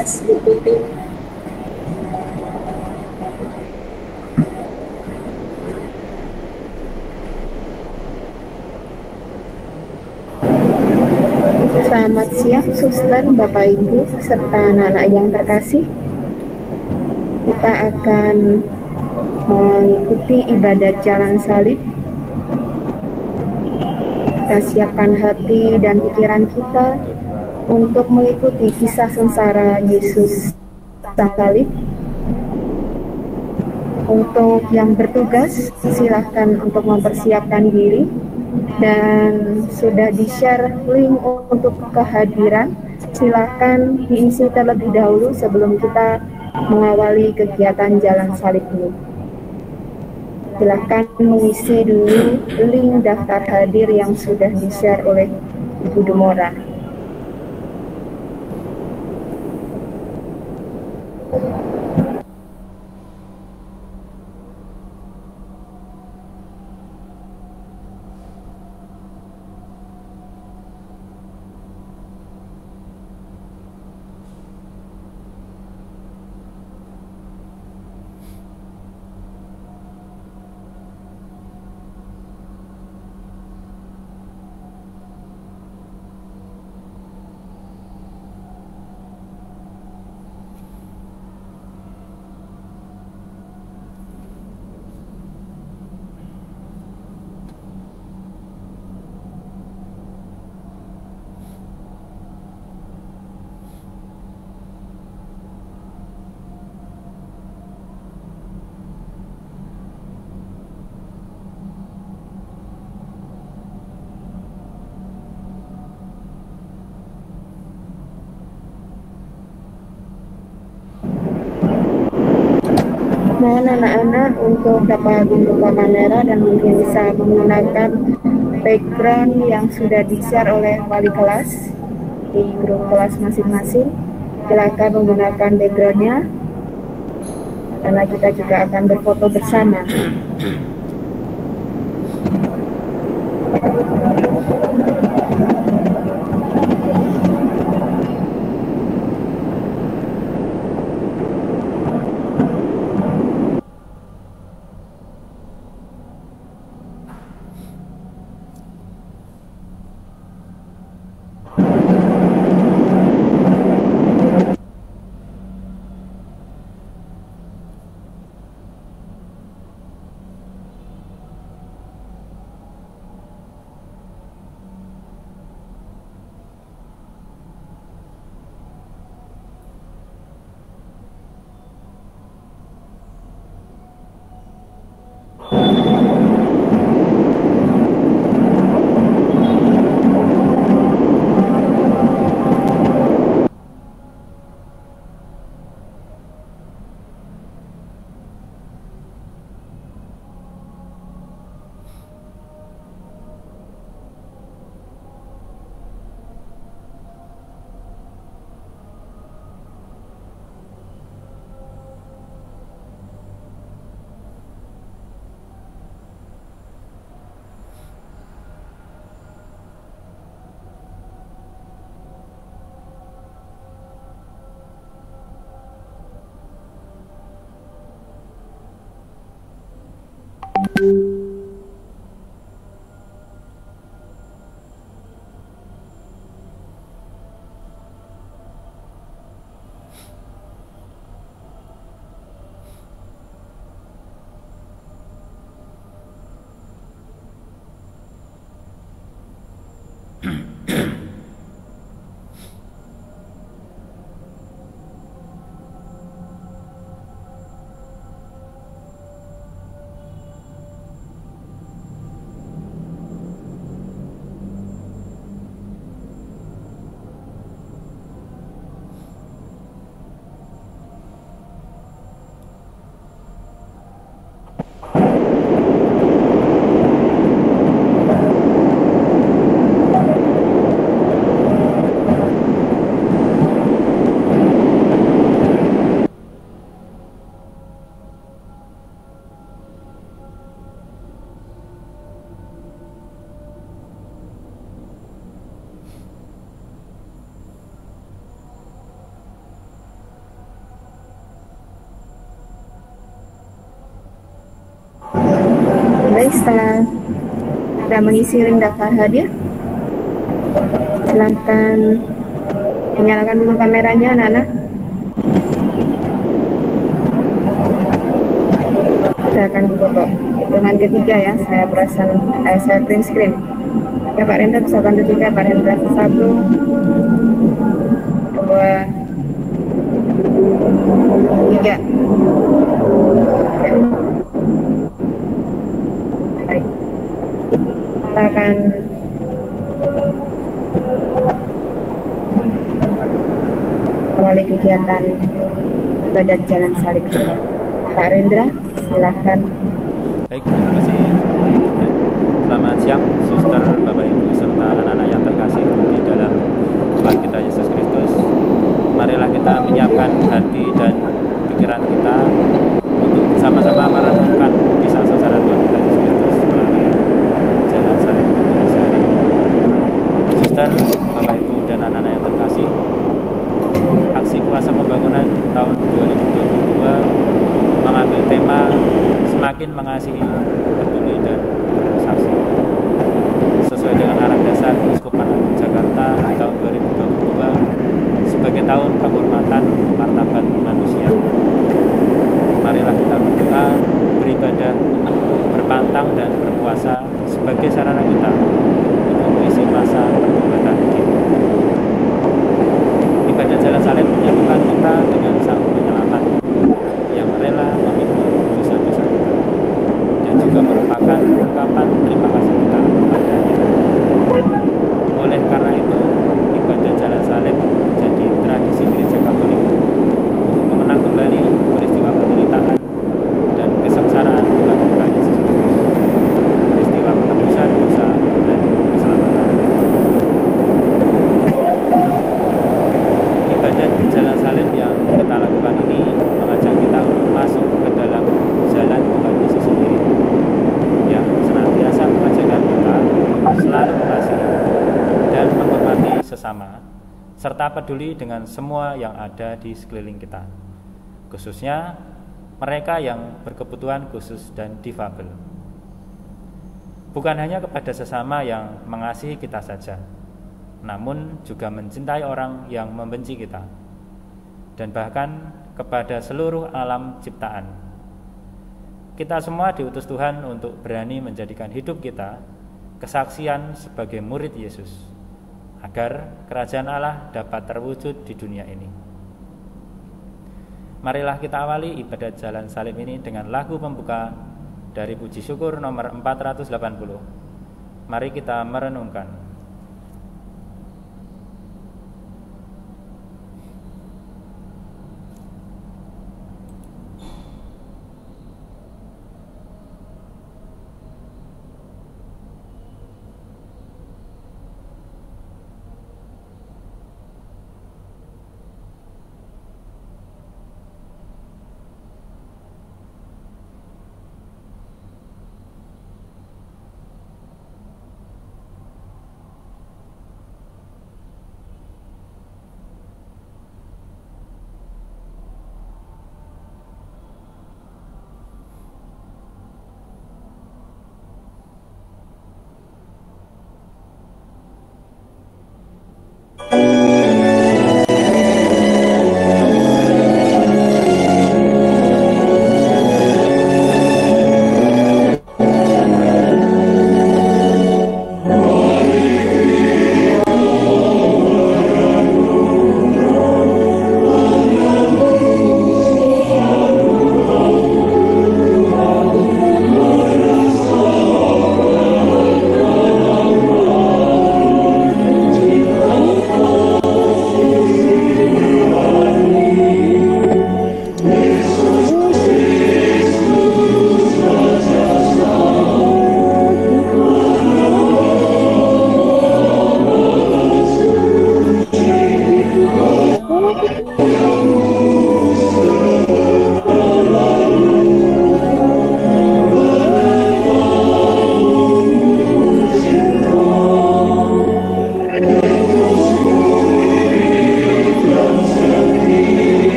tes diikuti. Selamat siang, Suster, Bapak Ibu, serta anak-anak yang terkasih. Kita akan mengikuti ibadat jalan salib. Kita siapkan hati dan pikiran kita untuk mengikuti kisah sengsara Yesus salib. Untuk yang bertugas, silahkan untuk mempersiapkan diri, dan sudah di-share link untuk kehadiran. Silahkan diisi terlebih dahulu sebelum kita mengawali kegiatan jalan salib ini. Silahkan mengisi dulu link daftar hadir yang sudah di-share oleh Ibu Dumora. Mohon anak-anak untuk dapat membuka kamera dan mungkin bisa menggunakan background yang sudah di-share oleh wali kelas di grup kelas masing-masing. Silakan menggunakan backgroundnya, karena kita juga akan berfoto bersama. setelah sudah mengisi ring daftar hadir, silahkan menyalakan dulu kameranya anak-anak. Saya akan foto hitungan ketiga ya, saya print screen ya Pak Rendra, hitungan ketiga Pak Rendra. 1, 2, 3. Baik, kita akan awali kegiatan ibadat jalan salib. Pak Rendra, silahkan. Baik, terima kasih. Selamat siang, suster, Bapak Ibu, serta anak-anak yang terkasih di dalam Tuhan kita Yesus Kristus. Marilah kita menyiapkan hati dan pikiran kita untuk sama-sama merenungkan kisah sasaran Tuhan kita Yesus Kristus melalui jalan salib Indonesia ini. Suster, Bapak Ibu, dan anak-anak yang terkasih, aksi kuasa pembangunan tahun 2022 mengambil tema semakin mengasihi, peduli, dan bersaksi. Sesuai dengan arah dasar Keuskupan Agung Jakarta tahun 2022 sebagai tahun penghormatan martabat manusia. Marilah kita berdoa, beribadah, berpantang, dan berpuasa sebagai sarana kita untuk mengisi masa pertobatan kita. Ibadat jalan salib menyatukan kita dengan Sang Penyelamat yang rela memikul dosa-dosa kita, dan juga merupakan ungkapan terima kasih kita kepadanya. Oleh karena itu, ibadat jalan salib menjadi tradisi Gereja Katolik untuk mengenang kembali peristiwa penderitaan dan kesengsaraan Tuhan kita Yesus Kristus, peristiwa penebusan dosa dan keselamatan. Ibadat jalan salib yang kita lakukan ini mengajak kita untuk masuk ke dalam jalan Tuhan Yesus sendiri, yang senantiasa mengajarkan kita untuk selalu mengasihi dan menghormati sesama, serta peduli dengan semua yang ada di sekeliling kita, khususnya mereka yang berkebutuhan khusus dan difabel. Bukan hanya kepada sesama yang mengasihi kita saja, namun juga mencintai orang yang membenci kita, dan bahkan kepada seluruh alam ciptaan. Kita semua diutus Tuhan untuk berani menjadikan hidup kita kesaksian sebagai murid Yesus, agar kerajaan Allah dapat terwujud di dunia ini. Marilah kita awali ibadat jalan salib ini dengan lagu pembuka dari puji syukur nomor 480. Mari kita merenungkan.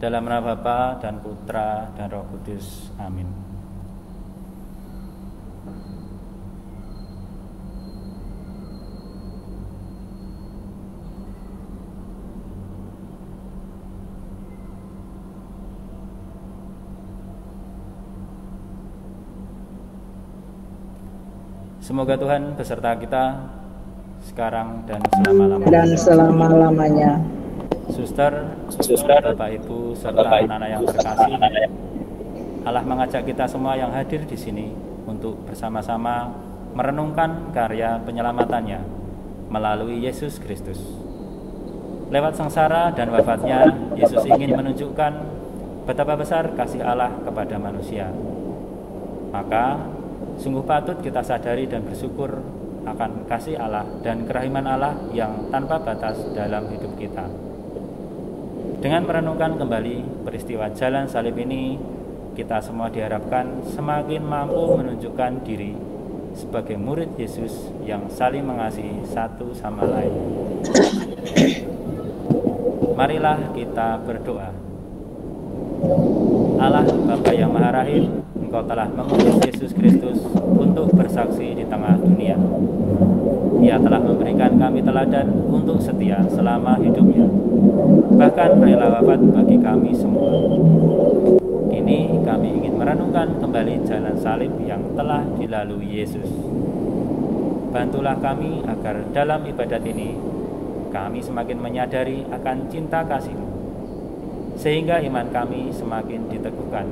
Dalam nama Bapa dan Putra dan Roh Kudus. Amin. Semoga Tuhan beserta kita sekarang dan selama-lamanya. Suster, Bapak Ibu serta anak-anak yang terkasih, Allah mengajak kita semua yang hadir di sini untuk bersama-sama merenungkan karya penyelamatannya melalui Yesus Kristus. Lewat sengsara dan wafatnya, Yesus ingin menunjukkan betapa besar kasih Allah kepada manusia. Maka sungguh patut kita sadari dan bersyukur akan kasih Allah dan kerahiman Allah yang tanpa batas dalam hidup kita. Dengan merenungkan kembali peristiwa jalan salib ini, kita semua diharapkan semakin mampu menunjukkan diri sebagai murid Yesus yang saling mengasihi satu sama lain. Marilah kita berdoa. Allah Bapa yang Maha Rahim, Engkau telah mengutus Yesus Kristus untuk bersaksi di tengah dunia. Ia telah memberikan kami teladan untuk setia selama hidupnya, bahkan rela wafat bagi kami semua. Kini kami ingin merenungkan kembali jalan salib yang telah dilalui Yesus. Bantulah kami agar dalam ibadat ini kami semakin menyadari akan cinta kasih-Mu, sehingga iman kami semakin diteguhkan.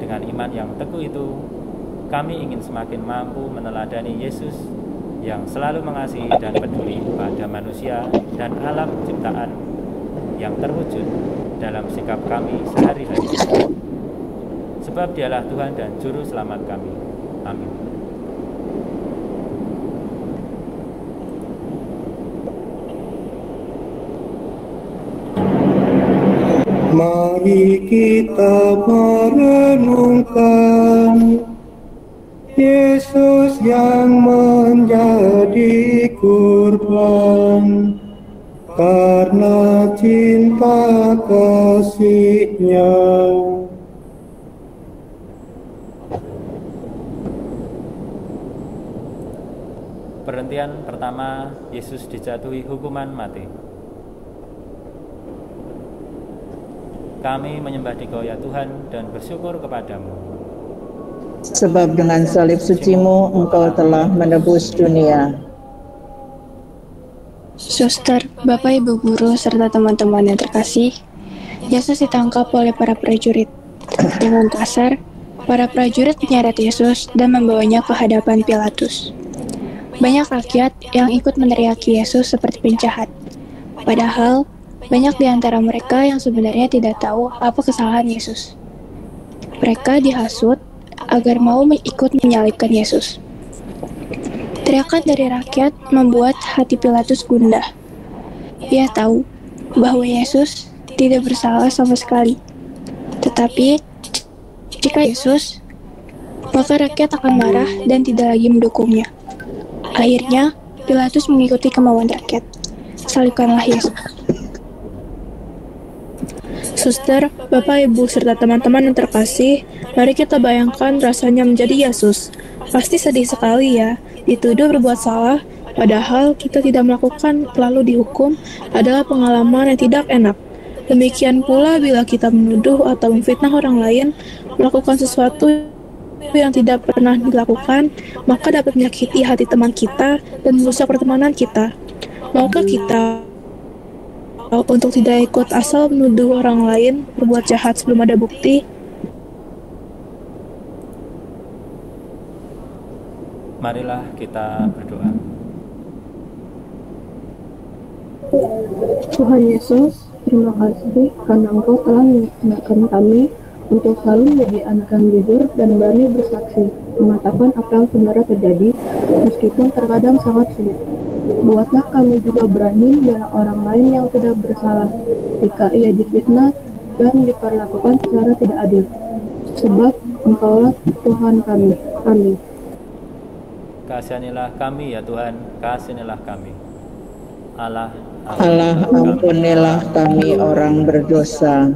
Dengan iman yang teguh itu, kami ingin semakin mampu meneladani Yesus yang selalu mengasihi dan peduli pada manusia dan alam ciptaan yang terwujud dalam sikap kami sehari-hari. Sebab Dialah Tuhan dan Juru Selamat kami. Amin. Mari kita merenungkan Yesus yang menjadi kurban karena cinta kasih-Nya. Perhentian pertama, Yesus dijatuhi hukuman mati. Kami menyembah Dikau ya Tuhan dan bersyukur kepadamu. Sebab dengan salib suci-Mu Engkau telah menebus dunia. Suster, Bapak, Ibu guru, serta teman-teman yang terkasih, Yesus ditangkap oleh para prajurit. Dengan kasar, para prajurit menyeret Yesus dan membawanya ke hadapan Pilatus. Banyak rakyat yang ikut meneriaki Yesus seperti penjahat. Padahal, banyak di antara mereka yang sebenarnya tidak tahu apa kesalahan Yesus. Mereka dihasut agar mau ikut menyalibkan Yesus. Teriakan dari rakyat membuat hati Pilatus gundah. Ia tahu bahwa Yesus tidak bersalah sama sekali. Tetapi, jika Yesus, maka rakyat akan marah dan tidak lagi mendukungnya. Akhirnya, Pilatus mengikuti kemauan rakyat. Salibkanlah Yesus. Suster, Bapak, Ibu, serta teman-teman yang terkasih, mari kita bayangkan rasanya menjadi Yesus. Pasti sedih sekali ya, dituduh berbuat salah, padahal kita tidak melakukan lalu dihukum adalah pengalaman yang tidak enak. Demikian pula bila kita menuduh atau memfitnah orang lain, melakukan sesuatu yang tidak pernah dilakukan, maka dapat menyakiti hati teman kita dan merusak pertemanan kita. Maukah kita untuk tidak ikut asal menuduh orang lain berbuat jahat sebelum ada bukti? Marilah kita berdoa. Tuhan Yesus, terima kasih karena Engkau telah mengingatkan kami untuk selalu menjadi anak yang jujur dan berani bersaksi, mengatakan apa yang sebenarnya terjadi, meskipun terkadang sangat sulit. Buatlah kami juga berani membela orang lain yang tidak bersalah jika ia difitnah dan diperlakukan secara tidak adil. Sebab Engkaulah Tuhan kami. Amin. Kasihanilah kami ya Tuhan, kasihanilah kami. Allah Allah, ampunilah kami orang berdosa.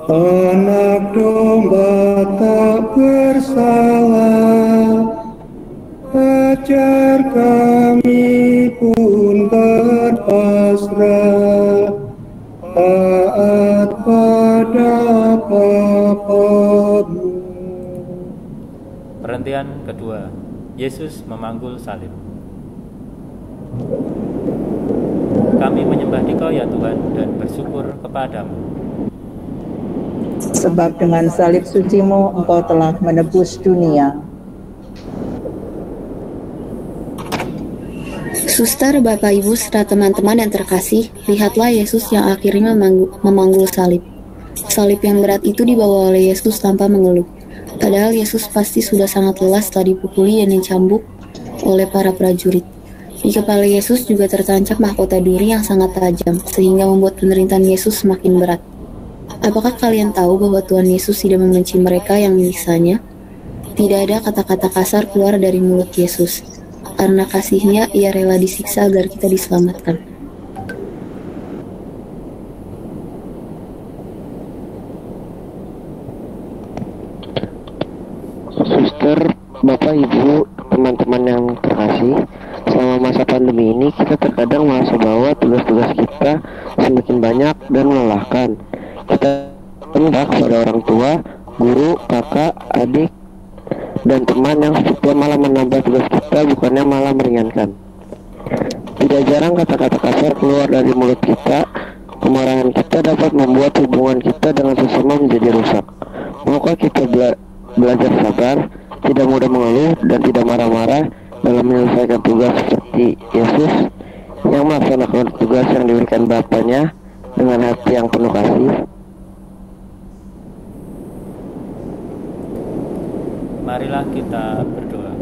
Anak domba tak bersalah, ajar kami pun berpasrah, taat pada Bapa-Mu. Perhentian kedua, Yesus memanggul salib. Kami menyembah Dikau ya Tuhan dan bersyukur kepadamu. Sebab dengan salib suci-Mu Engkau telah menebus dunia. Suster, Bapak, Ibu, serta teman-teman yang terkasih, lihatlah Yesus yang akhirnya memanggul salib. Salib yang berat itu dibawa oleh Yesus tanpa mengeluh. Padahal Yesus pasti sudah sangat lelah setelah dipukuli dan dicambuk oleh para prajurit. Di kepala Yesus juga tertancap mahkota duri yang sangat tajam, sehingga membuat penderitaan Yesus semakin berat. Apakah kalian tahu bahwa Tuhan Yesus tidak membenci mereka yang menyiksanya? Tidak ada kata-kata kasar keluar dari mulut Yesus. Karena kasihnya, ia rela disiksa agar kita diselamatkan. Suster, Bapak, Ibu, teman-teman yang terkasih, selama masa pandemi ini kita terkadang merasa bahwa tugas-tugas kita semakin banyak dan melelahkan. Kita minta kepada orang tua, guru, kakak, adik, dan teman yang malah menambah tugas kita, bukannya malah meringankan. Tidak jarang kata-kata kasar keluar dari mulut kita. Kemarahan kita dapat membuat hubungan kita dengan sesama menjadi rusak. Maukah kita belajar sabar, tidak mudah mengeluh, dan tidak marah-marah dalam menyelesaikan tugas seperti Yesus yang melaksanakan tugas yang diberikan Bapaknya dengan hati yang penuh kasih? Marilah kita berdoa.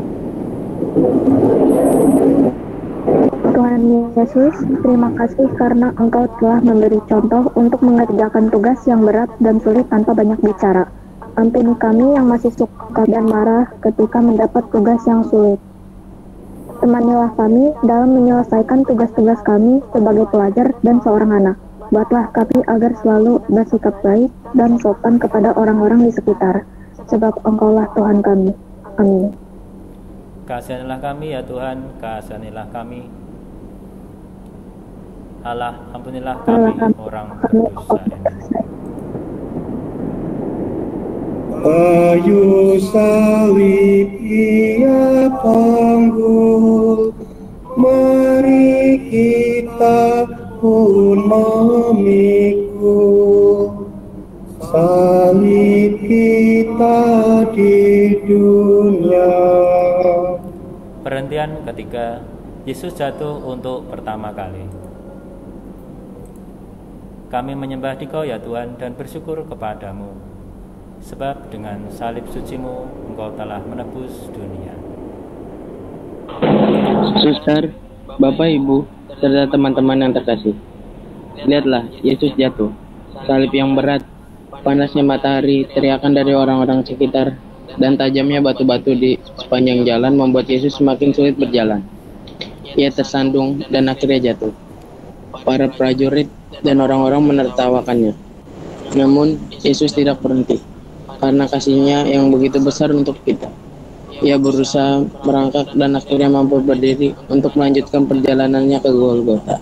Tuhan Yesus, terima kasih karena Engkau telah memberi contoh untuk mengerjakan tugas yang berat dan sulit tanpa banyak bicara. Ampuni kami yang masih suka dan marah ketika mendapat tugas yang sulit. Temanilah kami dalam menyelesaikan tugas-tugas kami sebagai pelajar dan seorang anak. Buatlah kami agar selalu bersikap baik dan sopan kepada orang-orang di sekitar, sebab Engkaulah Tuhan kami. Amin. Kasihanilah kami ya Tuhan, kasihanilah kami. Allah, ampunilah kami orang berdosa ini. Kayu salib ia panggul, mari kita pun memikul salib kita di dunia. Perhentian ketika Yesus jatuh untuk pertama kali. Kami menyembah Dikau ya Tuhan dan bersyukur kepadamu. Sebab dengan salib suci-Mu Engkau telah menebus dunia. Suster, Bapak, Ibu, serta teman-teman yang terkasih, lihatlah Yesus jatuh. Salib yang berat, panasnya matahari, teriakan dari orang-orang sekitar, dan tajamnya batu-batu di sepanjang jalan membuat Yesus semakin sulit berjalan. Ia tersandung dan akhirnya jatuh. Para prajurit dan orang-orang menertawakannya. Namun, Yesus tidak berhenti. Karena kasihnya yang begitu besar untuk kita, ia berusaha merangkak dan akhirnya mampu berdiri untuk melanjutkan perjalanannya ke Golgota.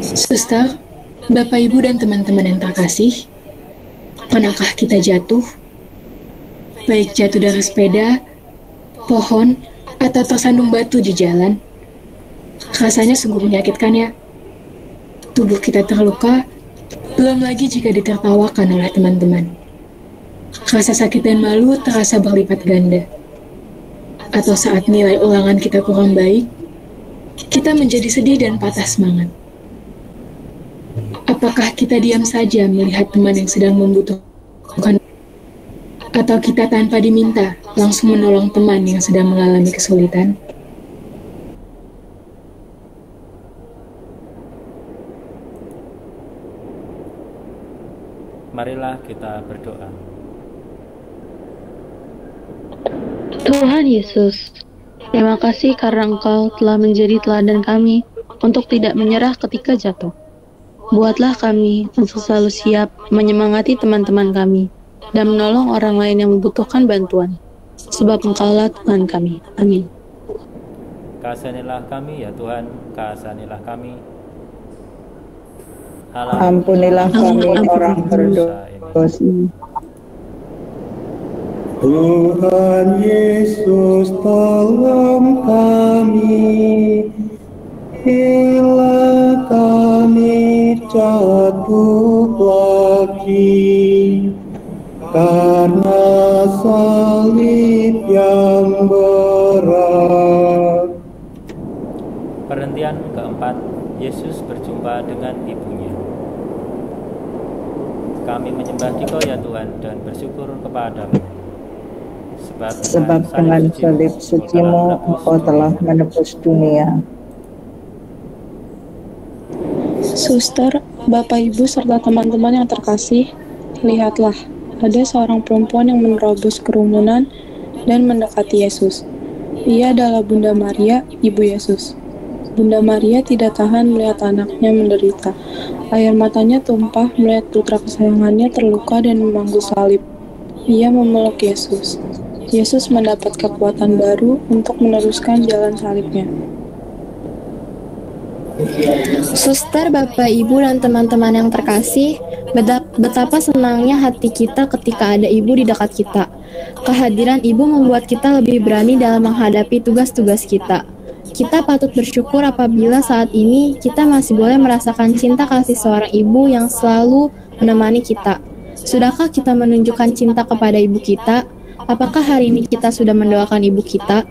Suster, Bapak, Ibu, dan teman-teman yang terkasih, pernahkah kita jatuh? Baik jatuh dari sepeda, pohon, atau tersandung batu di jalan. Rasanya sungguh menyakitkan ya. Tubuh kita terluka, belum lagi jika ditertawakan oleh teman-teman. Rasa sakit dan malu terasa berlipat ganda. Atau saat nilai ulangan kita kurang baik, kita menjadi sedih dan patah semangat. Apakah kita diam saja melihat teman yang sedang membutuhkan, atau kita tanpa diminta langsung menolong teman yang sedang mengalami kesulitan? Marilah kita berdoa. Tuhan Yesus, terima kasih karena Engkau telah menjadi teladan kami untuk tidak menyerah ketika jatuh. Buatlah kami untuk selalu siap menyemangati teman-teman kami dan menolong orang lain yang membutuhkan bantuan. Sebab Engkaulah Tuhan kami. Amin. Kasihanilah kami ya Tuhan, kasihanilah kami. Ampunilah kami orang berdosa. Tuhan Yesus tolong kami, bila kami jatuh lagi, karena salib yang berat. Perhentian keempat, Yesus berjumpa dengan ibunya. Kami menyembah Dikau ya Tuhan dan bersyukur kepadamu. Sebab dengan salib suci-Mu Engkau telah menebus dunia. Suster, Bapak Ibu serta teman-teman yang terkasih, lihatlah, ada seorang perempuan yang menerobos kerumunan dan mendekati Yesus. Ia adalah Bunda Maria, Ibu Yesus. Bunda Maria tidak tahan melihat anaknya menderita. Air matanya tumpah melihat putra kesayangannya terluka dan memanggul salib. Ia memeluk Yesus. Yesus mendapat kekuatan baru untuk meneruskan jalan salibnya. Suster, Bapak, Ibu, dan teman-teman yang terkasih, betapa senangnya hati kita ketika ada Ibu di dekat kita. Kehadiran Ibu membuat kita lebih berani dalam menghadapi tugas-tugas kita. Kita patut bersyukur apabila saat ini kita masih boleh merasakan cinta kasih seorang ibu yang selalu menemani kita. Sudahkah kita menunjukkan cinta kepada ibu kita? Apakah hari ini kita sudah mendoakan ibu kita?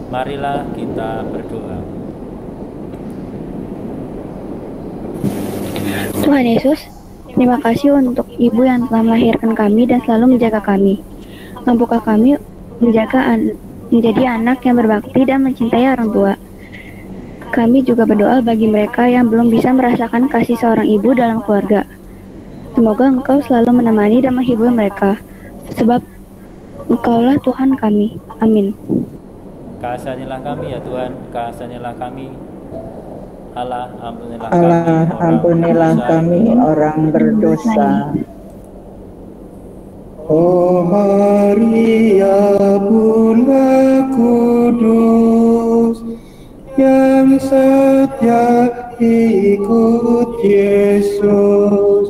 Marilah kita berdoa. Tuhan Yesus, terima kasih untuk Ibu yang telah melahirkan kami dan selalu menjaga kami. Mampukah kami menjadi anak yang berbakti dan mencintai orang tua. Kami juga berdoa bagi mereka yang belum bisa merasakan kasih seorang ibu dalam keluarga. Semoga Engkau selalu menemani dan menghibur mereka, sebab Engkaulah Tuhan kami. Amin. Kasihanilah kami ya Tuhan, kasihanilah kami. Allah, ampunilah kami orang berdosa. Oh Maria, Bunda Kudus, yang setia ikut Yesus,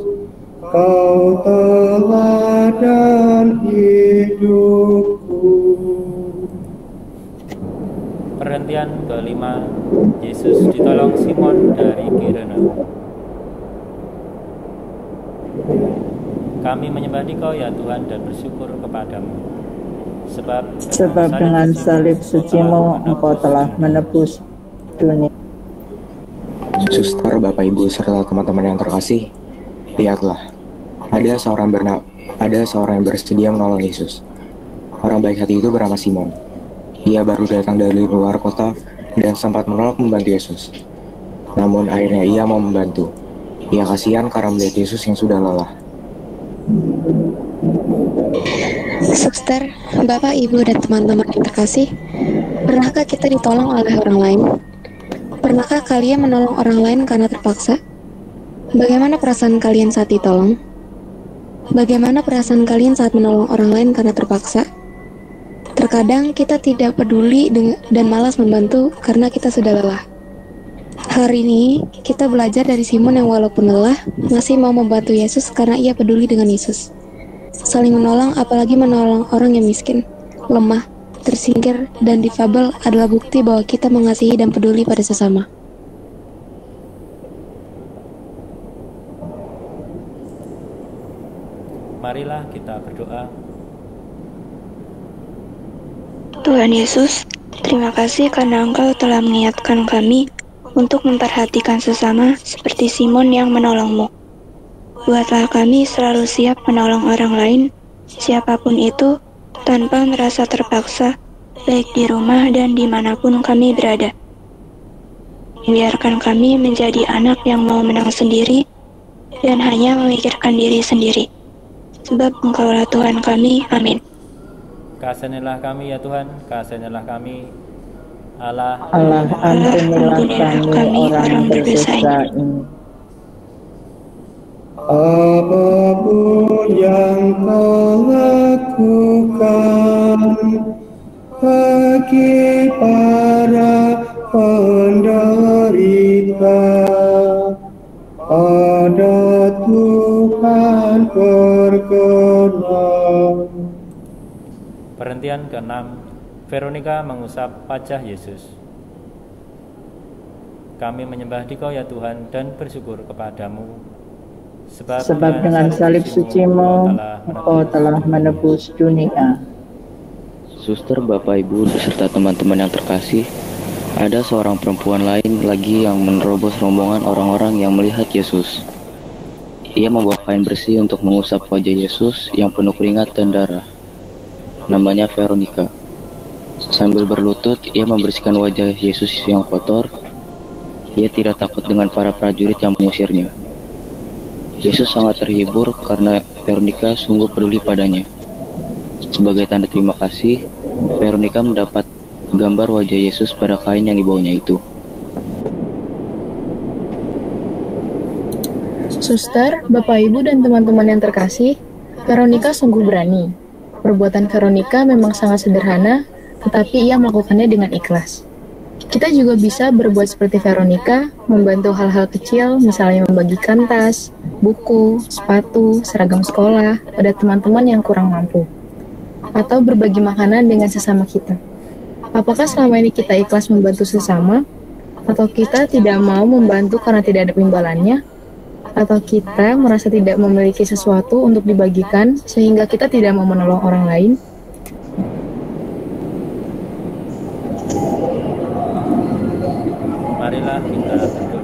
Kau teladan hidupku. Perhentian kelima, Yesus ditolong Simon dari Kirene. Kami menyembah Dikau ya Tuhan dan bersyukur kepadamu. Sebab dengan salib suci-Mu Engkau telah menebus dunia. Suster, Bapak, Ibu, serta teman-teman yang terkasih, lihatlah, ada seorang yang bersedia menolong Yesus. Orang baik hati itu bernama Simon. Ia baru datang dari luar kota dan sempat menolak membantu Yesus. Namun akhirnya ia mau membantu. Ia kasihan karena melihat Yesus yang sudah lelah. Suster, Bapak, Ibu, dan teman-teman yang terkasih, pernahkah kita ditolong oleh orang lain? Pernahkah kalian menolong orang lain karena terpaksa? Bagaimana perasaan kalian saat ditolong? Bagaimana perasaan kalian saat menolong orang lain karena terpaksa? Terkadang kita tidak peduli dan malas membantu karena kita sudah lelah. Hari ini kita belajar dari Simon yang walaupun lelah masih mau membantu Yesus karena ia peduli dengan Yesus. Saling menolong, apalagi menolong orang yang miskin, lemah, tersingkir, dan difabel adalah bukti bahwa kita mengasihi dan peduli pada sesama. Marilah kita berdoa. Tuhan Yesus, terima kasih karena Engkau telah mengingatkan kami untuk memperhatikan sesama seperti Simon yang menolongmu. Buatlah kami selalu siap menolong orang lain, siapapun itu, tanpa merasa terpaksa, baik di rumah dan dimanapun kami berada. Biarkan kami menjadi anak yang mau menang sendiri dan hanya memikirkan diri sendiri. Sebab Engkaulah Tuhan kami. Amin. Kasihanilah kami ya Tuhan, kasihanilah kami. Allah, ampunilah kami orang berdosa ini. Apapun yang kau lakukan bagi para penderita, ada Tuhan berkenan. Perhentian ke-6, Veronica mengusap wajah Yesus. Kami menyembah Dikau ya Tuhan dan bersyukur kepadamu. Sebab dengan salib suci-Mu, Engkau telah menebus dunia. Suster, Bapak, Ibu, beserta teman-teman yang terkasih, ada seorang perempuan lain lagi yang menerobos rombongan orang-orang yang melihat Yesus. Ia membawa kain bersih untuk mengusap wajah Yesus yang penuh keringat dan darah. Namanya Veronica. Sambil berlutut, ia membersihkan wajah Yesus yang kotor. Ia tidak takut dengan para prajurit yang mengusirnya. Yesus sangat terhibur karena Veronica sungguh peduli padanya. Sebagai tanda terima kasih, Veronica mendapat gambar wajah Yesus pada kain yang dibawanya itu. Suster, Bapak, Ibu, dan teman-teman yang terkasih, Veronica sungguh berani. Perbuatan Veronica memang sangat sederhana, tetapi ia melakukannya dengan ikhlas. Kita juga bisa berbuat seperti Veronica, membantu hal-hal kecil, misalnya membagikan tas, buku, sepatu, seragam sekolah pada teman-teman yang kurang mampu. Atau berbagi makanan dengan sesama kita. Apakah selama ini kita ikhlas membantu sesama? Atau kita tidak mau membantu karena tidak ada imbalannya? Atau kita merasa tidak memiliki sesuatu untuk dibagikan sehingga kita tidak mau menolong orang lain? Marilah kita berdoa.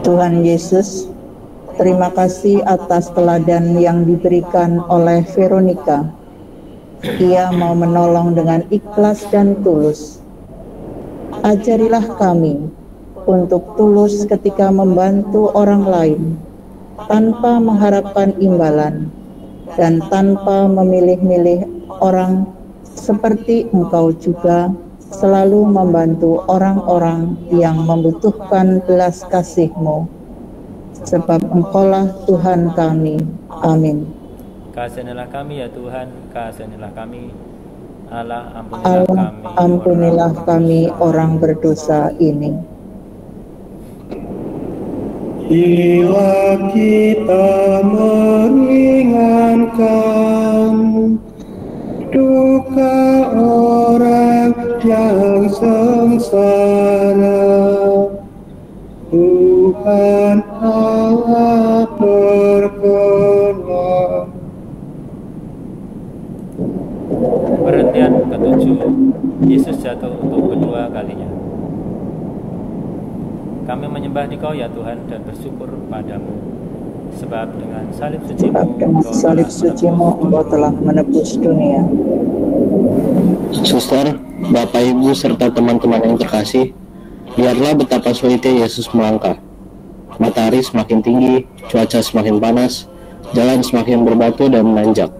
Tuhan Yesus, terima kasih atas teladan yang diberikan oleh Veronica. Ia mau menolong dengan ikhlas dan tulus. Ajarilah kami untuk tulus ketika membantu orang lain, tanpa mengharapkan imbalan, dan tanpa memilih-milih orang, seperti Engkau juga selalu membantu orang-orang yang membutuhkan belas kasih-Mu. Sebab Engkaulah Tuhan kami. Amin. Kasihanilah kami ya Tuhan, kasihanilah kami. Allah, ampunilah kami orang berdosa ini. Bila kita meringankan duka orang yang sengsara, Tuhan Allah berkenan. Perhentian ke-7, Yesus jatuh untuk kedua kalinya. Kami menyembah Dikau ya Tuhan dan bersyukur padamu. Sebab dengan salib suci-Mu, Engkau telah menebus dunia. Suster, Bapak, Ibu, serta teman-teman yang terkasih, lihatlah betapa sulitnya Yesus melangkah. Matahari semakin tinggi, cuaca semakin panas, jalan semakin berbatu dan menanjak.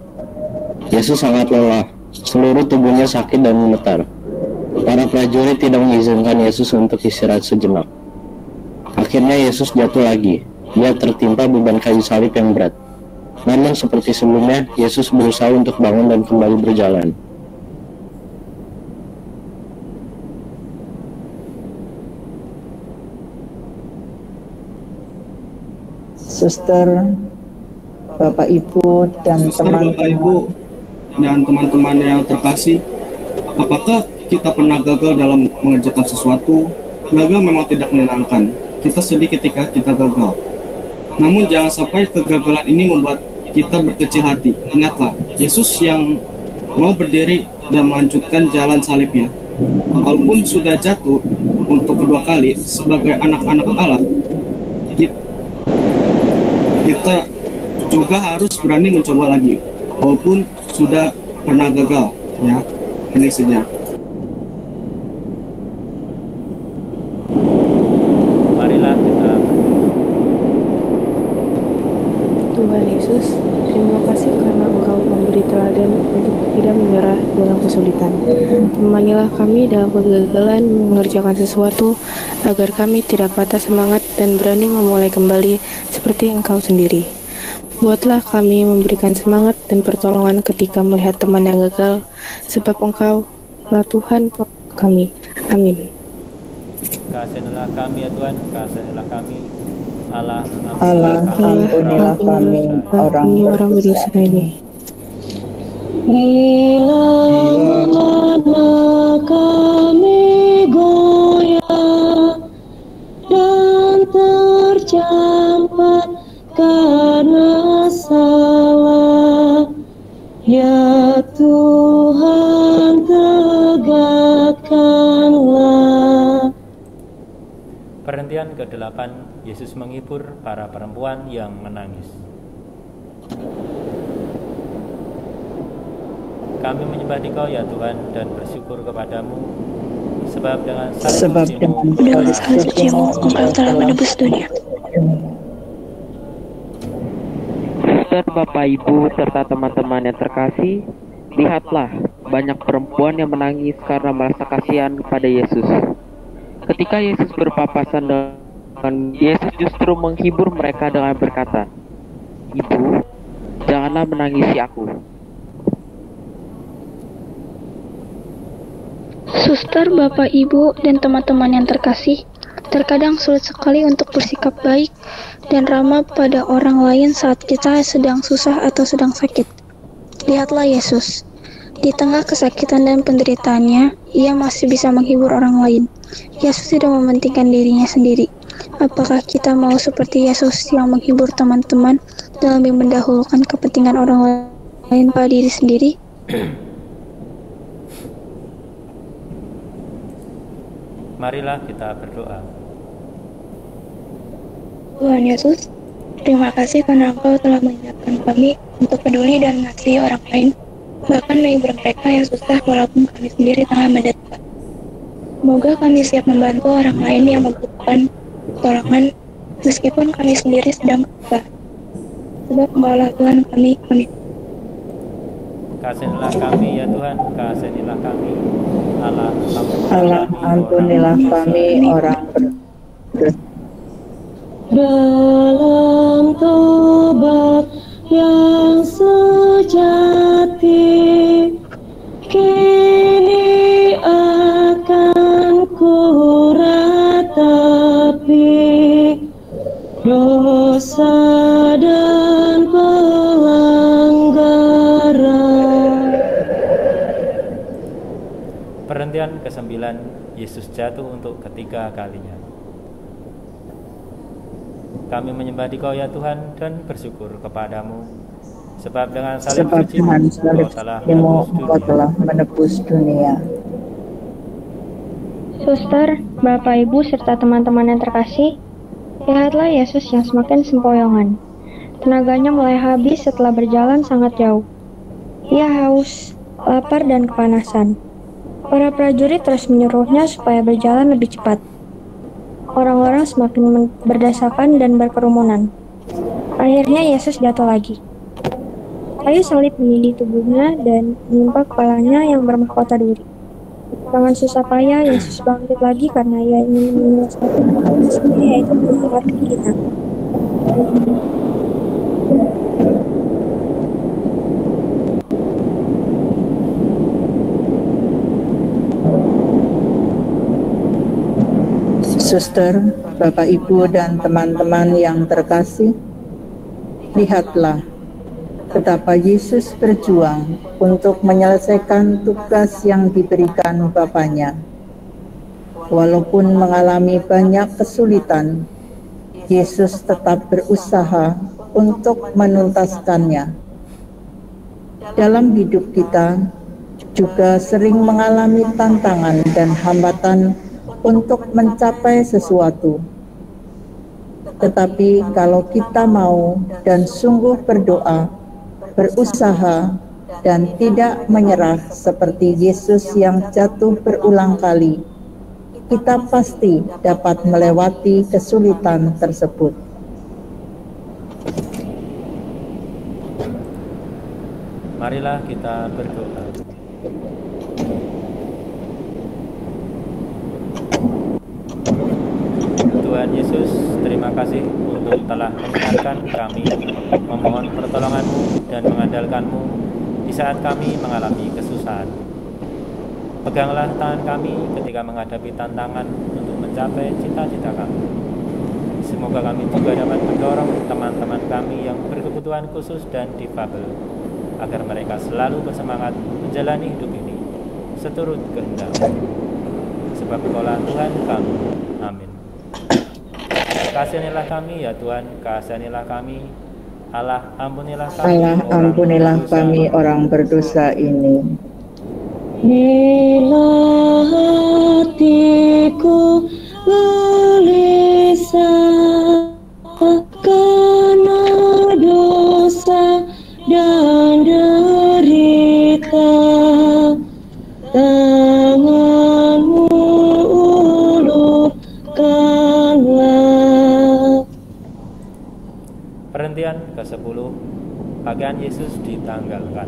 Yesus sangat lelah, seluruh tubuhnya sakit dan gemetar. Para prajurit tidak mengizinkan Yesus untuk istirahat sejenak. Akhirnya Yesus jatuh lagi. Dia tertimpa beban kayu salib yang berat. Namun seperti sebelumnya, Yesus berusaha untuk bangun dan kembali berjalan. Suster, Bapak, Ibu, dan teman-teman yang terkasih, apakah kita pernah gagal dalam mengerjakan sesuatu? Gagal memang tidak menyenangkan. Kita sedih ketika kita gagal. Namun jangan sampai kegagalan ini membuat kita berkecil hati. Ingatlah, Yesus yang mau berdiri dan melanjutkan jalan salibnya. Walaupun sudah jatuh untuk kedua kali sebagai anak-anak Allah, kita juga harus berani mencoba lagi. Walaupun sudah pernah gagal, ya. Ini saja. Marilah kita Tuhan Yesus, terima kasih karena Engkau memberi teladan untuk tidak menyerah dalam kesulitan. Temanilah kami dalam kegagalan mengerjakan sesuatu, agar kami tidak patah semangat dan berani memulai kembali seperti Engkau sendiri. Buatlah kami memberikan semangat dan pertolongan ketika melihat teman yang gagal, sebab Engkau lah Tuhan kami. Amin. Kasihanilah kami ya Tuhan, kasihanilah kami. Allah, ampunilah kami orang berdosa ini. Bila mana kami goyah dan terjampat karena salah, ya Tuhan tegakkanlah. Perhentian ke-8, Yesus menghibur para perempuan yang menangis. Kami menyembah Dikau ya Tuhan dan bersyukur kepadamu, sebab dengan salib sucimu Engkau telah menebus dunia. Suster, Bapak, Ibu, serta teman-teman yang terkasih, lihatlah banyak perempuan yang menangis karena merasa kasihan kepada Yesus. Ketika Yesus berpapasan dengan Yesus justru menghibur mereka dengan berkata, "Ibu, janganlah menangisi aku." Suster, Bapak, Ibu, dan teman-teman yang terkasih, terkadang sulit sekali untuk bersikap baik dan ramah pada orang lain saat kita sedang susah atau sedang sakit. Lihatlah Yesus. Di tengah kesakitan dan penderitaannya, ia masih bisa menghibur orang lain. Yesus tidak mementingkan dirinya sendiri. Apakah kita mau seperti Yesus yang menghibur teman-teman dan lebih mendahulukan kepentingan orang lain pada diri sendiri? Marilah kita berdoa. Tuhan Yesus, terima kasih karena Engkau telah mengingatkan kami untuk peduli dan mengasihi orang lain, bahkan menghibur mereka yang susah walaupun kami sendiri tengah menderita. Semoga kami siap membantu orang lain yang membutuhkan pertolongan meskipun kami sendiri sedang kesusahan. Sebab Engkau lah Tuhan kami. Amin. Kasihanilah kami ya Tuhan, kasihanilah kami. Allah, ampunilah kami orang berdosa. Dalam tobat yang sejati, kini akan ku ratapi dosa dan pelanggaran. Perhentian ke-9, Yesus jatuh untuk ketiga kalinya. Kami menyembah Dikau ya Tuhan dan bersyukur kepadamu, sebab dengan salib sucimu Engkau telah menebus dunia. Suster, Bapak, Ibu, serta teman-teman yang terkasih, lihatlah Yesus yang semakin sempoyongan. Tenaganya mulai habis setelah berjalan sangat jauh. Ia haus, lapar, dan kepanasan. Para prajurit terus menyuruhnya supaya berjalan lebih cepat. Orang-orang semakin berdesakan dan berkerumunan. Akhirnya Yesus jatuh lagi. Kayu salib menindih tubuhnya dan menimpa kepalanya yang bermahkota duri. Dengan susah payah, Yesus bangkit lagi karena ia ingin menyelesaikan pekerjaan sendiri, yaitu menyelamatkan kita. Suster, Bapak, Ibu, dan teman-teman yang terkasih, lihatlah betapa Yesus berjuang untuk menyelesaikan tugas yang diberikan Bapaknya. Walaupun mengalami banyak kesulitan, Yesus tetap berusaha untuk menuntaskannya. Dalam hidup kita juga sering mengalami tantangan dan hambatan untuk mencapai sesuatu. Tetapi kalau kita mau dan sungguh berdoa, berusaha, dan tidak menyerah seperti Yesus yang jatuh berulang kali, kita pasti dapat melewati kesulitan tersebut. Marilah kita berdoa. Tuhan Yesus, terima kasih untuk telah mengingatkan kami, memohon pertolongan-Mu dan mengandalkan-Mu di saat kami mengalami kesusahan. Peganglah tangan kami ketika menghadapi tantangan untuk mencapai cita-cita kami. Semoga kami juga dapat mendorong teman-teman kami yang berkebutuhan khusus dan difabel, agar mereka selalu bersemangat menjalani hidup ini seturut kehendak-Mu. Sebab Engkaulah Tuhan kami. Amin. Kasihanilah kami ya Tuhan, kasihanilah kami. Allah, ampunilah kami. Allah, ampunilah kami orang berdosa ini. Bila hatiku gelisah karena dosa dan derita, tangan-Mu ulurkanlah. Perhentian ke-10, pakaian Yesus ditanggalkan.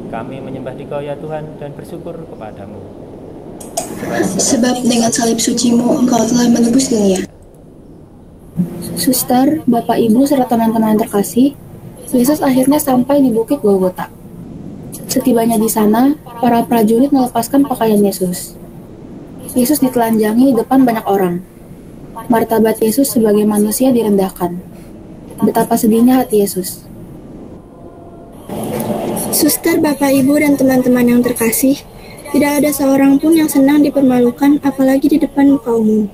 Kami menyembah Dikau ya Tuhan dan bersyukur kepadamu. Sebab dengan salib suci-Mu Engkau telah menebus dunia. Suster, Bapak Ibu serta teman-teman terkasih, Yesus akhirnya sampai di Bukit Golgota. Setibanya di sana, para prajurit melepaskan pakaian Yesus. Yesus ditelanjangi di depan banyak orang. Martabat Yesus sebagai manusia direndahkan. Betapa sedihnya hati Yesus. Suster, Bapak, Ibu, dan teman-teman yang terkasih, tidak ada seorang pun yang senang dipermalukan, apalagi di depan muka umum.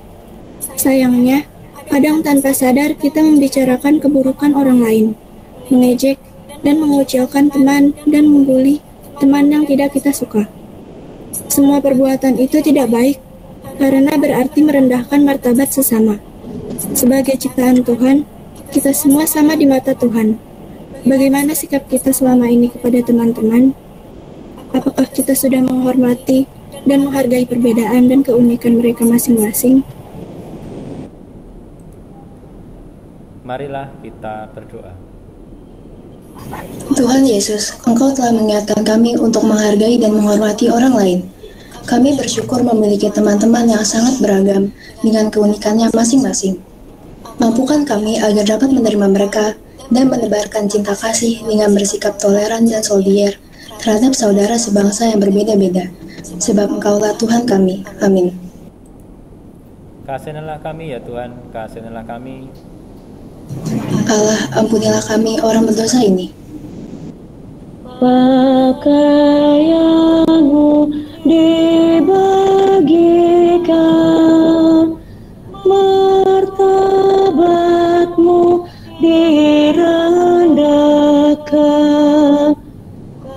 Sayangnya, kadang tanpa sadar kita membicarakan keburukan orang lain, mengejek dan mengucilkan teman dan membuli teman yang tidak kita suka. Semua perbuatan itu tidak baik, karena berarti merendahkan martabat sesama. Sebagai ciptaan Tuhan, kita semua sama di mata Tuhan. Bagaimana sikap kita selama ini kepada teman-teman? Apakah kita sudah menghormati dan menghargai perbedaan dan keunikan mereka masing-masing? Marilah kita berdoa. Tuhan Yesus, Engkau telah mengingatkan kami untuk menghargai dan menghormati orang lain. Kami bersyukur memiliki teman-teman yang sangat beragam dengan keunikannya masing-masing. Mampukan kami agar dapat menerima mereka dan menebarkan cinta kasih dengan bersikap toleran dan solidar terhadap saudara sebangsa yang berbeda-beda. Sebab Engkaulah Tuhan kami. Amin. Kasihanilah kami ya Tuhan, kasihanilah kami. Allah, ampunilah kami orang berdosa ini. Pakaianmu dibagikan, martabatmu direndahkan,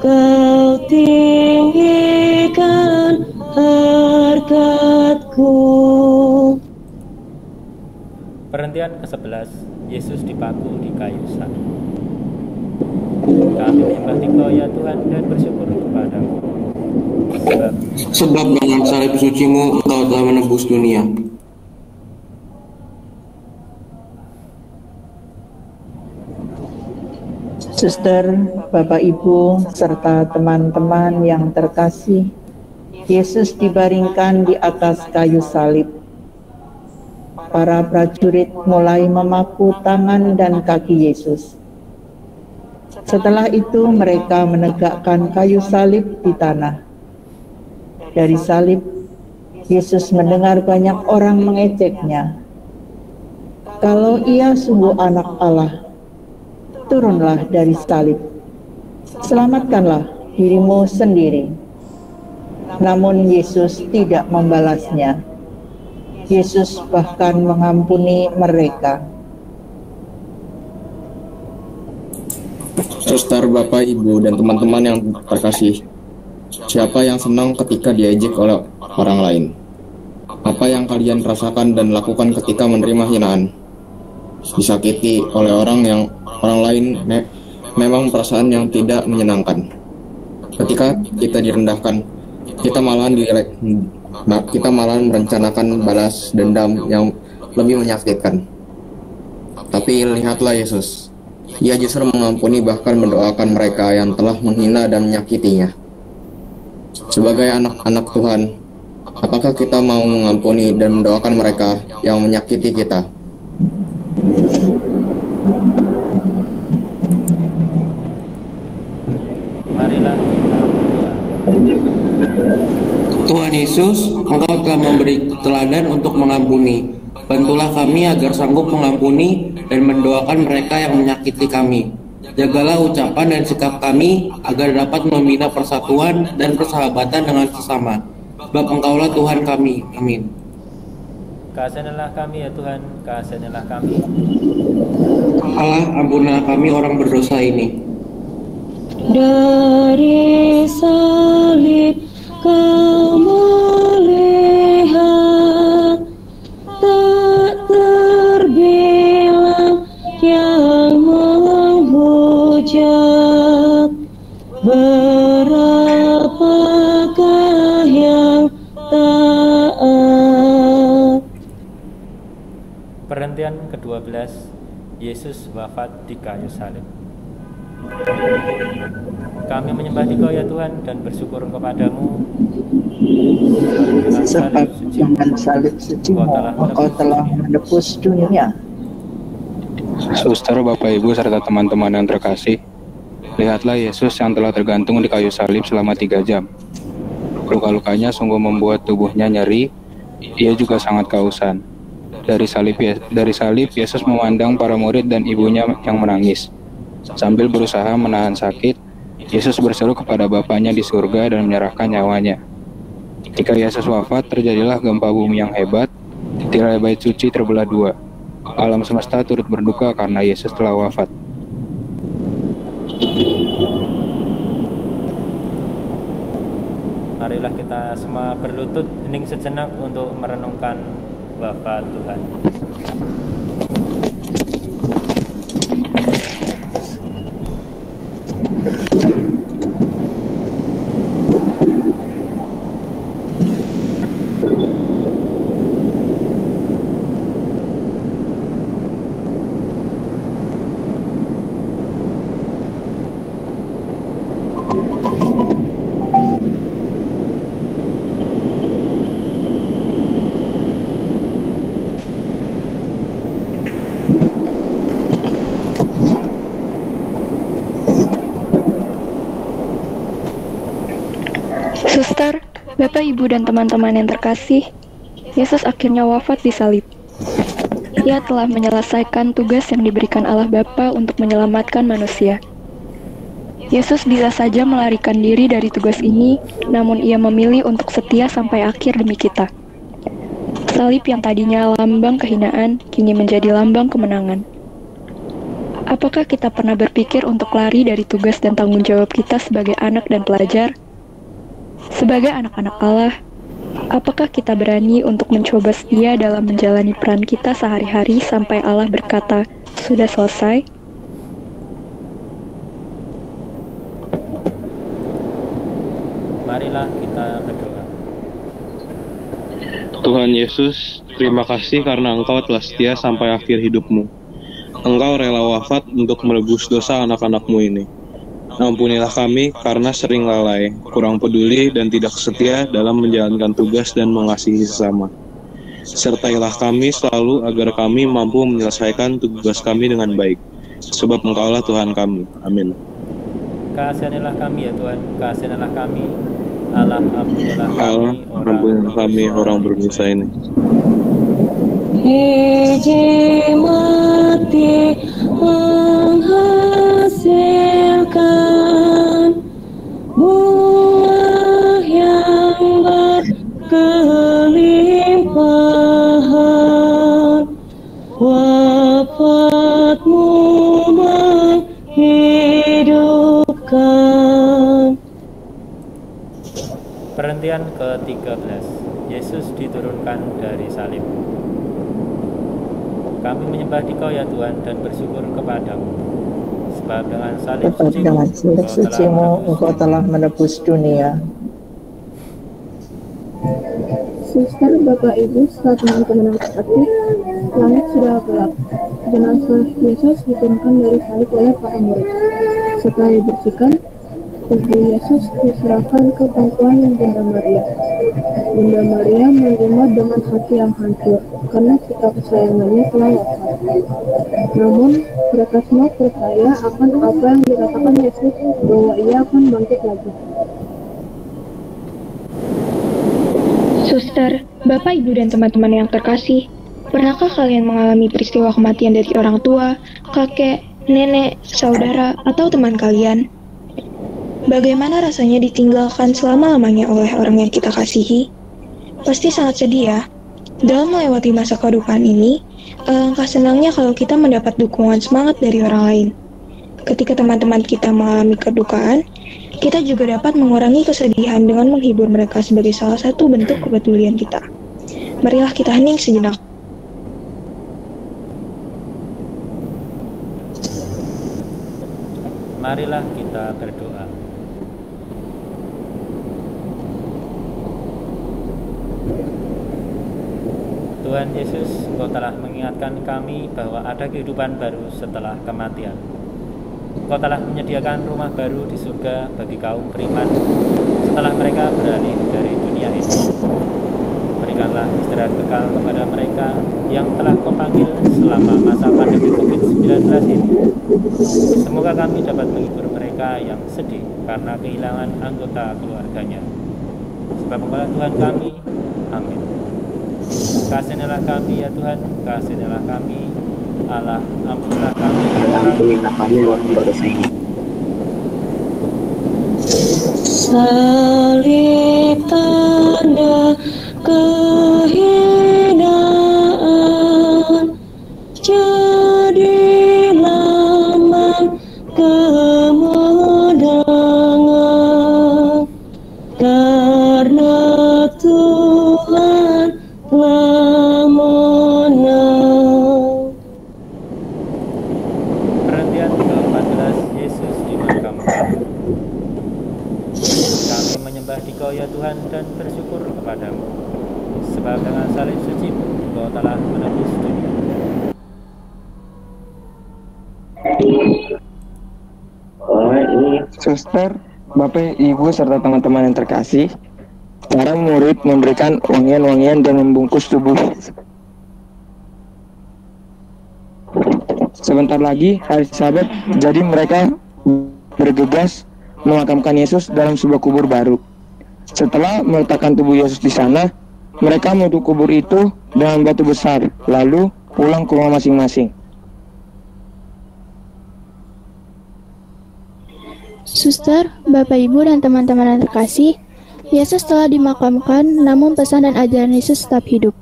Kau tinggikan harkatku. Perhentian ke-11, Yesus dipaku di kayu salib. Kami menyembah Dikau ya Tuhan dan bersyukur kepadamu. Sebab dengan salib suci-Mu Engkau telah menebus dunia. Suster, Bapak, Ibu, serta teman-teman yang terkasih, Yesus dibaringkan di atas kayu salib. Para prajurit mulai memaku tangan dan kaki Yesus. Setelah itu mereka menegakkan kayu salib di tanah. Dari salib, Yesus mendengar banyak orang mengejeknya. Kalau Ia sungguh anak Allah, turunlah dari salib. Selamatkanlah dirimu sendiri. Namun Yesus tidak membalasnya. Yesus bahkan mengampuni mereka. Suster, Bapak, Ibu, dan teman-teman yang terkasih, siapa yang senang ketika diejek oleh orang lain? Apa yang kalian rasakan dan lakukan ketika menerima hinaan? Disakiti oleh orang lain memang perasaan yang tidak menyenangkan. Ketika kita direndahkan, kita malahan merencanakan balas dendam yang lebih menyakitkan. Tapi lihatlah Yesus. Ia justru mengampuni bahkan mendoakan mereka yang telah menghina dan menyakitinya. Sebagai anak-anak Tuhan, apakah kita mau mengampuni dan mendoakan mereka yang menyakiti kita? Marilah kita berdoa. Tuhan Yesus, Engkau telah memberi teladan untuk mengampuni. Bantulah kami agar sanggup mengampuni dan mendoakan mereka yang menyakiti kami. Jagalah ucapan dan sikap kami agar dapat membina persatuan dan persahabatan dengan sesama. Sebab Engkaulah Tuhan kami. Amin. Kasihanilah kami ya Tuhan, kasihanilah kami. Allah, ampunilah kami orang berdosa ini. Dari salib Kau melihat tak terbilang yang menghujat, berapakah yang taat. Perhentian ke-12, Yesus wafat di kayu salib. Kami menyembah Dikau ya Tuhan dan bersyukur kepadamu. Sebab dengan salib suci-Mu Engkau telah menebus dunia. Suster, Bapak Ibu serta teman-teman yang terkasih, lihatlah Yesus yang telah tergantung di kayu salib selama 3 jam. Luka-lukanya sungguh membuat tubuhnya nyeri. Ia juga sangat kehausan. Dari salib Yesus memandang para murid dan ibunya yang menangis. Sambil berusaha menahan sakit, Yesus berseru kepada Bapaknya di surga dan menyerahkan nyawanya. Ketika Yesus wafat, terjadilah gempa bumi yang hebat. Tirai bait suci terbelah 2. Alam semesta turut berduka karena Yesus telah wafat. Marilah kita semua berlutut hening sejenak untuk merenungkan wafat Tuhan. Suster, Bapak, Ibu, dan teman-teman yang terkasih, Yesus akhirnya wafat di salib. Ia telah menyelesaikan tugas yang diberikan Allah Bapa untuk menyelamatkan manusia. Yesus bisa saja melarikan diri dari tugas ini, namun ia memilih untuk setia sampai akhir demi kita. Salib yang tadinya lambang kehinaan, kini menjadi lambang kemenangan. Apakah kita pernah berpikir untuk lari dari tugas dan tanggung jawab kita sebagai anak dan pelajar? Sebagai anak-anak Allah, apakah kita berani untuk mencoba setia dalam menjalani peran kita sehari-hari sampai Allah berkata, "Sudah selesai"? Marilah kita berdoa. Tuhan Yesus, terima kasih karena Engkau telah setia sampai akhir hidup-Mu. Engkau rela wafat untuk menebus dosa anak-anak-Mu ini. Ampunilah kami karena sering lalai, kurang peduli, dan tidak setia dalam menjalankan tugas dan mengasihi sesama. Sertailah kami selalu agar kami mampu menyelesaikan tugas kami dengan baik, sebab Engkaulah Tuhan kami. Amin. Kasihanilah kami ya Tuhan, kasihanilah kami. Allah, ampunilah kami orang berdosa ini. Hiji mati menghasilkan buah yang berkelimpahan, wafatmu menghidupkan. Perhentian ke-13, Yesus diturunkan dari salib. Kami menyembah Dikau ya Tuhan dan bersyukur kepadamu. Sebab dengan salib Tepat dengan salib sucimu, Engkau telah menebus dunia. Suster, Bapak, Ibu, serta teman-teman yang terkasih, langit sudah gelap. Jenazah Yesus diturunkan dari salib oleh para murid. Setelah dibersihkan, tubuh Yesus diserahkan ke pangkuan Bunda Maria. Bunda Maria menerima dengan hati yang hancur, karena sikap kesayangannya telah wafat. Namun, mereka semua percaya akan apa yang dikatakan Yesus, bahwa ia akan bangkit lagi. Suster, Bapak, Ibu, dan teman-teman yang terkasih, pernahkah kalian mengalami peristiwa kematian dari orang tua, kakek, nenek, saudara, atau teman kalian? Bagaimana rasanya ditinggalkan selama-lamanya oleh orang yang kita kasihi? Pasti sangat sedih ya. Dalam melewati masa kedukaan ini, alangkah senangnya kalau kita mendapat dukungan semangat dari orang lain. Ketika teman-teman kita mengalami kedukaan, kita juga dapat mengurangi kesedihan dengan menghibur mereka sebagai salah satu bentuk kepedulian kita. Marilah kita hening sejenak. Marilah kita berdoa. Tuhan Yesus, Engkau telah mengingatkan kami bahwa ada kehidupan baru setelah kematian. Engkau telah menyediakan rumah baru di surga bagi kaum beriman setelah mereka beralih dari dunia ini. Berikanlah istirahat kekal kepada mereka yang telah Kau panggil selama masa pandemi COVID-19 ini. Semoga kami dapat menghibur mereka yang sedih karena kehilangan anggota keluarganya. Sebab Engkau Tuhan kami. Amin. Kasihanilah kami ya Tuhan, kasihanilah kami. Allah, ampunilah kami. Ampunilah kami wahai berdosa ini. Salib tanda kehinaan, jadi lambang kemenangan, karena Tuhan telah menang. Perhentian ke-14, Yesus dimakamkan. Kami menyembah Dikau ya Tuhan dan bersyukur kepadamu, sebab dengan salib suci-Mu Engkau telah menebus dunia. Suster, Bapak, Ibu, serta teman-teman yang terkasih, para murid memberikan wangian-wangian dan membungkus tubuh. Sebentar lagi hari Sabat, jadi mereka bergegas memakamkan Yesus dalam sebuah kubur baru. Setelah meletakkan tubuh Yesus di sana, mereka menutup kubur itu dengan batu besar, lalu pulang ke rumah masing-masing. Suster, Bapak, Ibu, dan teman-teman yang terkasih, Yesus telah dimakamkan, namun pesan dan ajaran Yesus tetap hidup.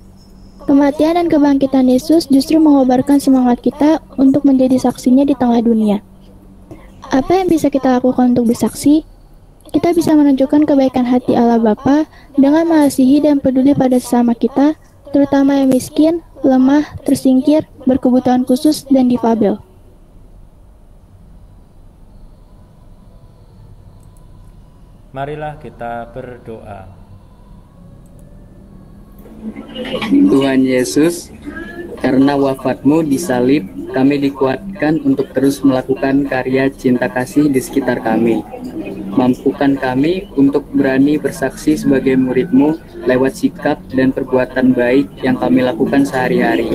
Kematian dan kebangkitan Yesus justru mengobarkan semangat kita untuk menjadi saksinya di tengah dunia. Apa yang bisa kita lakukan untuk bersaksi? Kita bisa menunjukkan kebaikan hati Allah Bapa dengan mengasihi dan peduli pada sesama kita, terutama yang miskin, lemah, tersingkir, berkebutuhan khusus, dan difabel. Marilah kita berdoa. Tuhan Yesus, karena wafat-Mu di salib, kami dikuatkan untuk terus melakukan karya cinta kasih di sekitar kami. Mampukan kami untuk berani bersaksi sebagai murid-Mu lewat sikap dan perbuatan baik yang kami lakukan sehari-hari,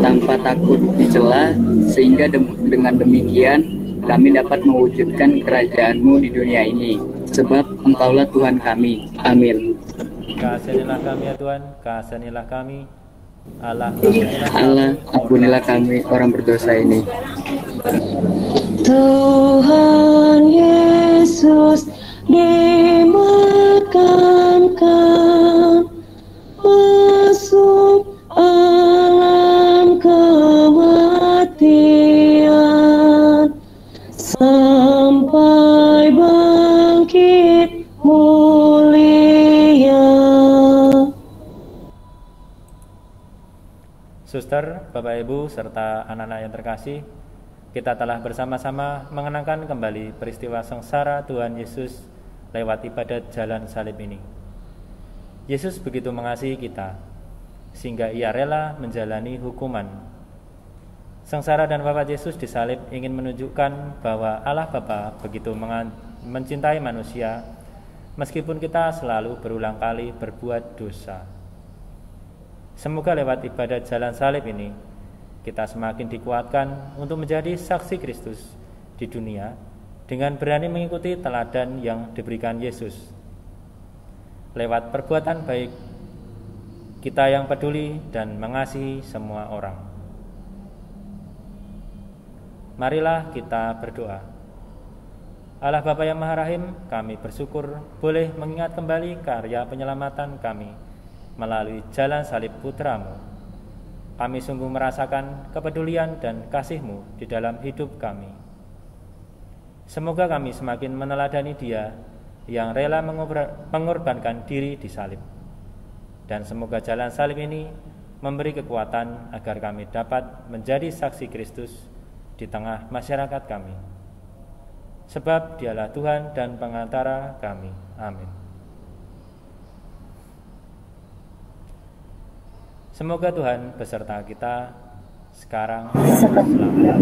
tanpa takut dicela, sehingga dengan demikian kami dapat mewujudkan kerajaan-Mu di dunia ini, sebab Engkaulah Tuhan kami. Amin. Kasihanilah kami ya Tuhan, kasihanilah kami. Allah, ampunilah kami orang berdosa ini. Tuhan Yesus dimakamkan, masuk alam kematian, sampai bangkit mulia. Suster, Bapak, Ibu, serta anak-anak yang terkasih, kita telah bersama-sama mengenangkan kembali peristiwa sengsara Tuhan Yesus lewat ibadat jalan salib ini. Yesus begitu mengasihi kita, sehingga ia rela menjalani hukuman. Sengsara dan wafat Yesus di salib ingin menunjukkan bahwa Allah Bapa begitu mencintai manusia, meskipun kita selalu berulang kali berbuat dosa. Semoga lewat ibadat jalan salib ini, kita semakin dikuatkan untuk menjadi saksi Kristus di dunia dengan berani mengikuti teladan yang diberikan Yesus. Lewat perbuatan baik, kita yang peduli dan mengasihi semua orang. Marilah kita berdoa. Allah Bapa yang Maha Rahim, kami bersyukur boleh mengingat kembali karya penyelamatan kami melalui jalan salib Putra-Mu. Kami sungguh merasakan kepedulian dan kasih-Mu di dalam hidup kami. Semoga kami semakin meneladani Dia yang rela mengorbankan diri di salib. Dan semoga jalan salib ini memberi kekuatan agar kami dapat menjadi saksi Kristus di tengah masyarakat kami. Sebab Dialah Tuhan dan pengantara kami. Amin. Semoga Tuhan beserta kita sekarang dan selamanya.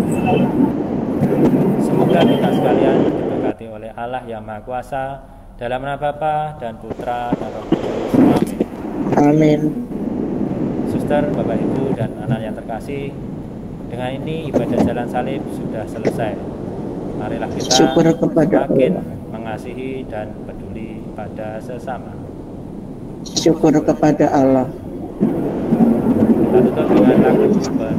Semoga kita sekalian diberkati oleh Allah yang Maha Kuasa, dalam nama Bapa dan Putra dan Roh Kudus. Amin. Amin. Suster, Bapak, Ibu, dan anak yang terkasih, dengan ini ibadah jalan salib sudah selesai. Marilah kita semakin mengasihi dan peduli pada sesama. Syukur kepada Allah. Kita tutup dengan lagu Tuhan.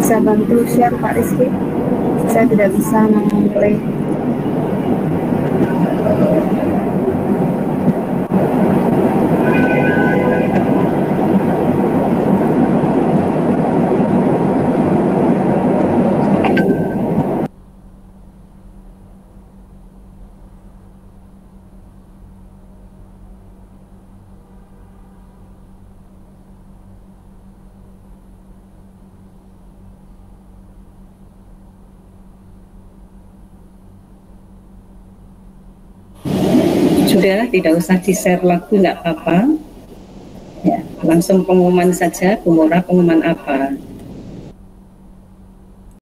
Bisa bantu share Pak Rizky? Saya tidak bisa memulai. Sudah, tidak usah di-share lagu, nggak apa-apa. Ya, langsung pengumuman saja, Bu Mora, pengumuman apa?